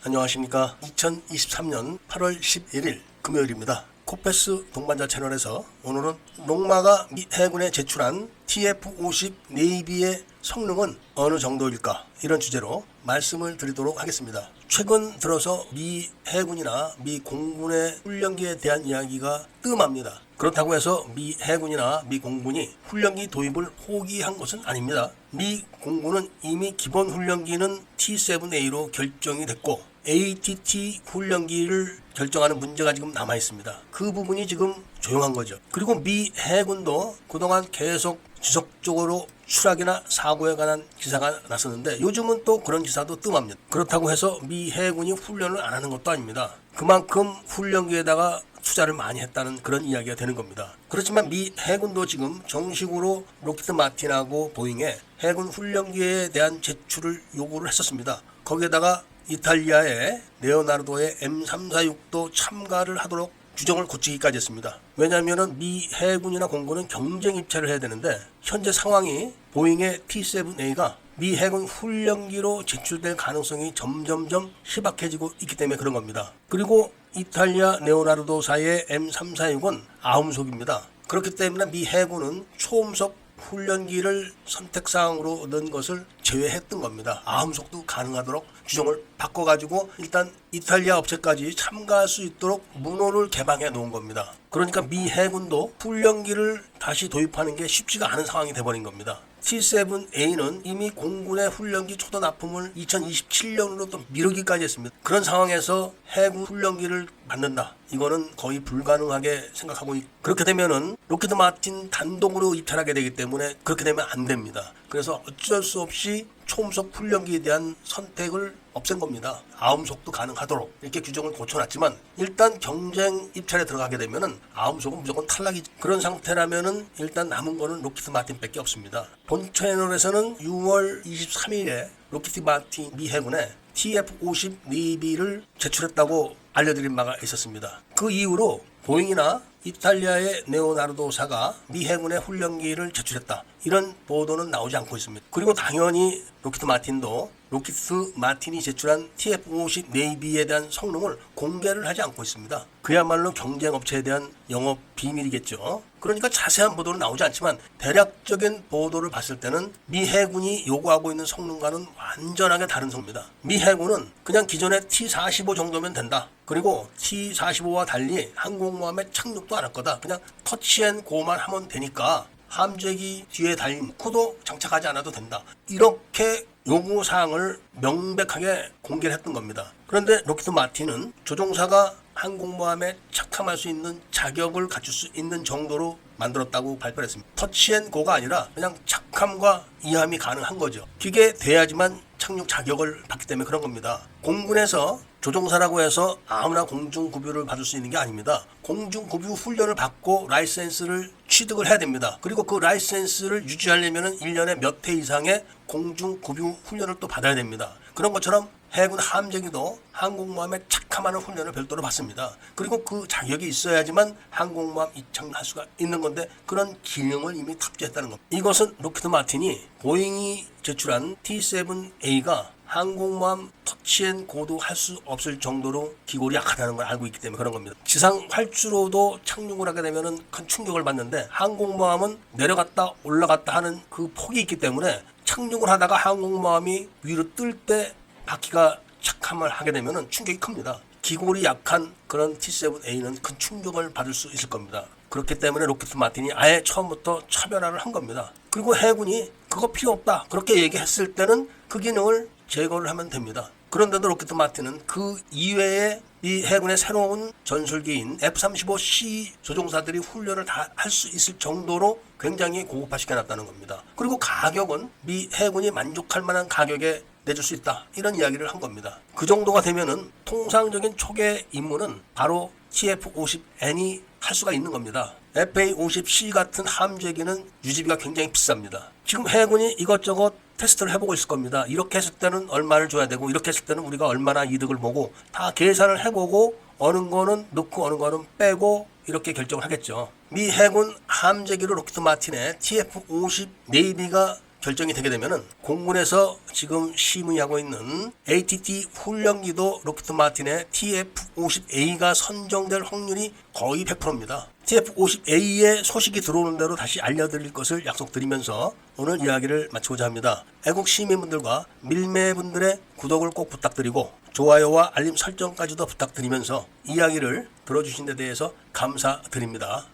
안녕하십니까. 2023년 8월 11일 금요일입니다. 코페스 동반자 채널에서 오늘은 롱마가 미 해군에 제출한 TF-50 네이비의 성능은 어느 정도일까, 이런 주제로 말씀을 드리도록 하겠습니다. 최근 들어서 미 해군이나 미 공군의 훈련기에 대한 이야기가 뜸합니다. 그렇다고 해서 미 해군이나 미 공군이 훈련기 도입을 포기한 것은 아닙니다. 미 공군은 이미 기본 훈련기는 T-7A로 결정이 됐고 ATT 훈련기를 결정하는 문제가 지금 남아 있습니다. 그 부분이 지금 조용한 거죠. 그리고 미 해군도 그동안 계속 지속적으로 추락이나 사고에 관한 기사가 났었는데 요즘은 또 그런 기사도 뜸합니다. 그렇다고 해서 미 해군이 훈련을 안 하는 것도 아닙니다. 그만큼 훈련기에다가 투자를 많이 했다는 그런 이야기가 되는 겁니다. 그렇지만 미 해군도 지금 정식으로 록히드 마틴하고 보잉에 해군 훈련기에 대한 제출을 요구를 했었습니다. 거기에다가 이탈리아의 레오나르도의 M346도 참가를 하도록 규정을 고치기까지 했습니다. 왜냐하면 미 해군이나 공군은 경쟁 입찰을 해야 되는데 현재 상황이 보잉의 T-7A가 미 해군 훈련기로 제출될 가능성이 점점점 희박해지고 있기 때문에 그런 겁니다. 그리고 이탈리아 레오나르도사의 M346은 아음속입니다. 그렇기 때문에 미 해군은 초음속 훈련기를 선택사항으로 넣은 것을 제외했던 겁니다. 아음속도 가능하도록 규정을 바꿔가지고 일단 이탈리아 업체까지 참가할 수 있도록 문호를 개방해 놓은 겁니다. 그러니까 미 해군도 훈련기를 다시 도입하는 게 쉽지가 않은 상황이 돼버린 겁니다. T-7A는 이미 공군의 훈련기 초도 납품을 2027년으로 또 미루기까지 했습니다. 그런 상황에서 해군 훈련기를 만든다, 이거는 거의 불가능하게 생각하고 그렇게 되면은 록히드 마틴 단독으로 입찰하게 되기 때문에 그렇게 되면 안 됩니다. 그래서 어쩔 수 없이 초음속 훈련기에 대한 선택을 없앤 겁니다. 아음속도 가능하도록 이렇게 규정을 고쳐놨지만 일단 경쟁 입찰에 들어가게 되면은 아음속은 무조건 탈락이, 그런 상태라면은 일단 남은 거는 록히드 마틴밖에 없습니다. 본 채널에서는 6월 23일에 록히드 마틴 미 해군에 TF-50 네이비를 제출했다고 알려드린 바가 있었습니다. 그 이후로 보잉이나 이탈리아의 레오나르도사가 미 해군의 훈련기를 제출했다, 이런 보도는 나오지 않고 있습니다. 그리고 당연히 록히드 마틴도 록히드 마틴이 제출한 TF-50 네이비에 대한 성능을 공개를 하지 않고 있습니다. 그야말로 경쟁업체에 대한 영업 비밀이겠죠. 그러니까 자세한 보도는 나오지 않지만 대략적인 보도를 봤을 때는 미 해군이 요구하고 있는 성능과는 완전하게 다른 성능입니다. 미 해군은 그냥 기존의 T-45 정도면 된다, 그리고 T-45와 달리 항공모함에 착륙도 안 할 거다, 그냥 터치앤고만 하면 되니까 함재기 뒤에 달린 코도 장착하지 않아도 된다, 이렇게 요구사항을 명백하게 공개를 했던 겁니다. 그런데 록히드 마틴은 조종사가 항공모함에 착함할 수 있는 자격을 갖출 수 있는 정도로 만들었다고 발표를 했습니다. 터치앤고가 아니라 그냥 착함과 이함이 가능한 거죠. 기계에 대야지만 착륙 자격을 받기 때문에 그런 겁니다. 공군에서 조종사라고 해서 아무나 공중급유를 받을 수 있는 게 아닙니다. 공중급유 훈련을 받고 라이센스를 취득을 해야 됩니다. 그리고 그 라이센스를 유지하려면 1년에 몇 회 이상의 공중급유 훈련을 또 받아야 됩니다. 그런 것처럼 해군 함재기도 항공모함에 착함하는 훈련을 별도로 받습니다. 그리고 그 자격이 있어야지만 항공모함 이착할 수가 있는 건데 그런 기능을 이미 탑재했다는 겁니다. 이것은 록히드 마틴이 보잉이 제출한 T-7A가 항공모함 터치앤고도 할 수 없을 정도로 기골이 약하다는 걸 알고 있기 때문에 그런 겁니다. 지상 활주로도 착륙을 하게 되면 큰 충격을 받는데 항공모함은 내려갔다 올라갔다 하는 그 폭이 있기 때문에 착륙을 하다가 항공모함이 위로 뜰 때 바퀴가 착함을 하게 되면 충격이 큽니다. 기골이 약한 그런 T-7A는 큰 충격을 받을 수 있을 겁니다. 그렇기 때문에 록히드 마틴이 아예 처음부터 차별화를 한 겁니다. 그리고 해군이 그거 필요 없다, 그렇게 얘기했을 때는 그 기능을 제거를 하면 됩니다. 그런데도 록히드 마틴은 그 이외에 이 해군의 새로운 전술기인 F-35C 조종사들이 훈련을 다 할 수 있을 정도로 굉장히 고급화시켜놨다는 겁니다. 그리고 가격은 미 해군이 만족할 만한 가격에 내줄 수 있다, 이런 이야기를 한 겁니다. 그 정도가 되면은 통상적인 초계 임무는 바로 TF-50N이 할 수가 있는 겁니다. FA-50C 같은 함재기는 유지비가 굉장히 비쌉니다. 지금 해군이 이것저것 테스트를 해보고 있을 겁니다. 이렇게 했을 때는 얼마를 줘야 되고 이렇게 했을 때는 우리가 얼마나 이득을 보고 다 계산을 해보고 어느 거는 넣고 어느 거는 빼고 이렇게 결정을 하겠죠. 미 해군 함재기로 록히드 마틴의 TF-50 네이비가 결정이 되게 되면은 공군에서 지금 심의하고 있는 ATT 훈련기도 로키드 마틴의 TF-50A가 선정될 확률이 거의 100%입니다. TF-50A의 소식이 들어오는 대로 다시 알려드릴 것을 약속드리면서 오늘 이야기를 마치고자 합니다. 애국 시민분들과 밀매분들의 구독을 꼭 부탁드리고 좋아요와 알림 설정까지도 부탁드리면서 이야기를 들어주신 데 대해서 감사드립니다.